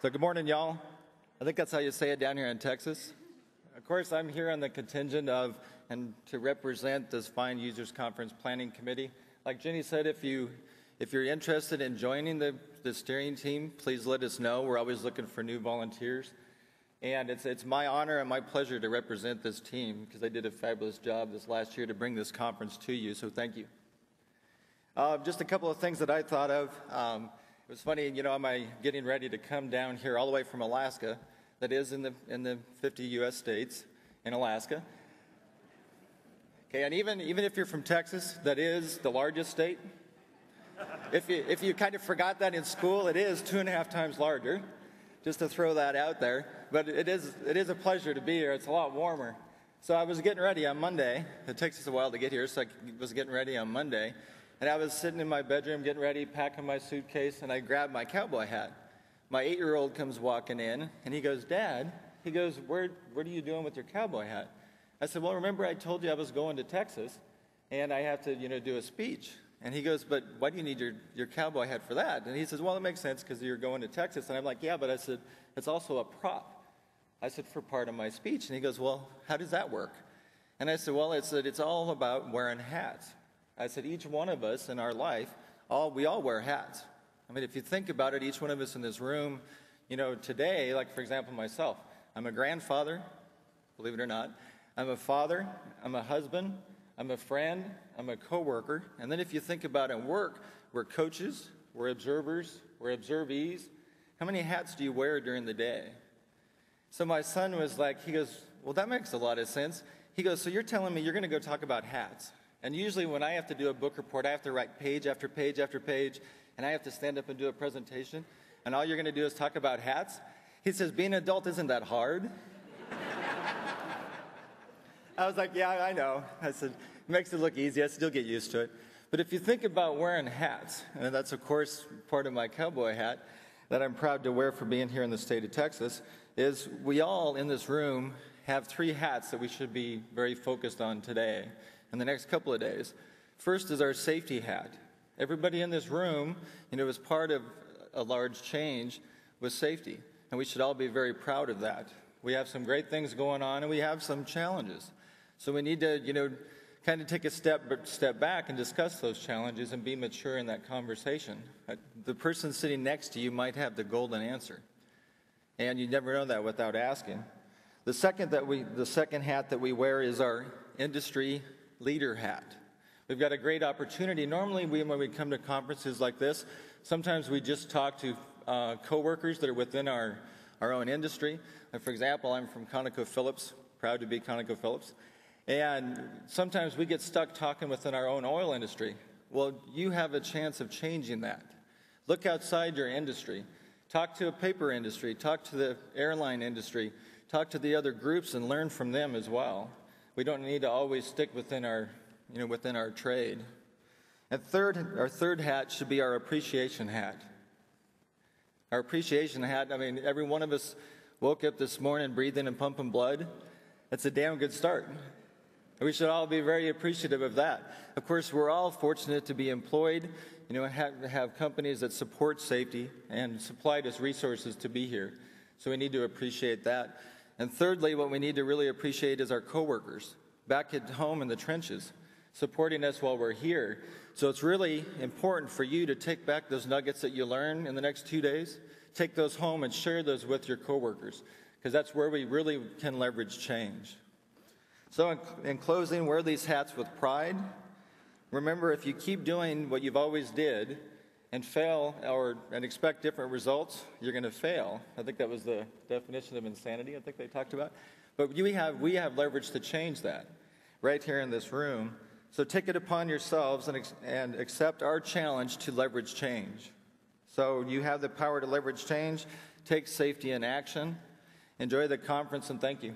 So good morning, y'all. I think that's how you say it down here in Texas. Of course, I'm here on the contingent of and to represent this fine Users Conference Planning Committee. Like Jenny said, if you're interested in joining the steering team, please let us know. We're always looking for new volunteers. And it's my honor and my pleasure to represent this team because they did a fabulous job this last year to bring this conference to you, so thank you. Just a couple of things that I thought of. It was funny, you know, I'm getting ready to come down here all the way from Alaska, that is in the 50 U.S. states in Alaska. Okay, and even if you're from Texas, that is the largest state. If you kind of forgot that in school, it is 2.5 times larger, just to throw that out there. But it is a pleasure to be here. It's a lot warmer. So I was getting ready on Monday. It takes us a while to get here, so I was getting ready on Monday. And I was sitting in my bedroom getting ready, packing my suitcase, and I grabbed my cowboy hat. My 8-year-old comes walking in, and he goes, "Dad," he goes, what are you doing with your cowboy hat? I said, "Well, remember I told you I was going to Texas, and I have to, do a speech." And he goes, "But why do you need your cowboy hat for that?" And he says, "Well, it makes sense because you're going to Texas." And I'm like, "Yeah, but," I said, "it's also a prop." I said, "For part of my speech." And he goes, "Well, how does that work?" And I said, "Well, it's all about wearing hats." I said, each one of us in our life, we all wear hats. I mean, if you think about it, each one of us in this room, today, like for example myself, I'm a grandfather, believe it or not. I'm a father, I'm a husband, I'm a friend, I'm a coworker. And then if you think about it in work, we're coaches, we're observers, we're observees. How many hats do you wear during the day? So my son was like, he goes, "Well, that makes a lot of sense." He goes, "So you're telling me you're going to go talk about hats?" And usually when I have to do a book report, I have to write page after page after page, and I have to stand up and do a presentation, and all you're going to do is talk about hats? He says, "Being an adult isn't that hard." I was like, "Yeah, I know." I said, "It makes it look easy. I still get used to it." But if you think about wearing hats, and that's, of course, part of my cowboy hat that I'm proud to wear for being here in the state of Texas, is we all in this room have 3 hats that we should be very focused on today in the next couple of days. First is our safety hat. Everybody in this room, is part of a large change with safety, and we should all be very proud of that. We have some great things going on, and we have some challenges. So we need to, kind of take a step back and discuss those challenges and be mature in that conversation. The person sitting next to you might have the golden answer, and you never know that without asking. The second hat that we wear is our industry leader hat. We've got a great opportunity. Normally, when we come to conferences like this, sometimes we just talk to coworkers that are within our own industry. And for example, I'm from ConocoPhillips, proud to be ConocoPhillips. And sometimes we get stuck talking within our own oil industry. Well, you have a chance of changing that. Look outside your industry. Talk to a paper industry. Talk to the airline industry. Talk to the other groups and learn from them as well. We don't need to always stick within our trade. And our third hat should be our appreciation hat. Our appreciation hat, every one of us woke up this morning breathing and pumping blood. That's a damn good start. We should all be very appreciative of that. Of course, we're all fortunate to be employed, have companies that support safety and supplied us resources to be here. So we need to appreciate that. And thirdly, what we need to really appreciate is our coworkers back at home in the trenches, supporting us while we're here. So it's really important for you to take back those nuggets that you learn in the next 2 days, take those home and share those with your coworkers, because that's where we really can leverage change. So in closing, wear these hats with pride. Remember, if you keep doing what you've always did and fail and expect different results, you're going to fail. I think that was the definition of insanity I think they talked about. But we have leverage to change that right here in this room. So take it upon yourselves and accept our challenge to leverage change. So you have the power to leverage change. Take safety in action. Enjoy the conference, and thank you.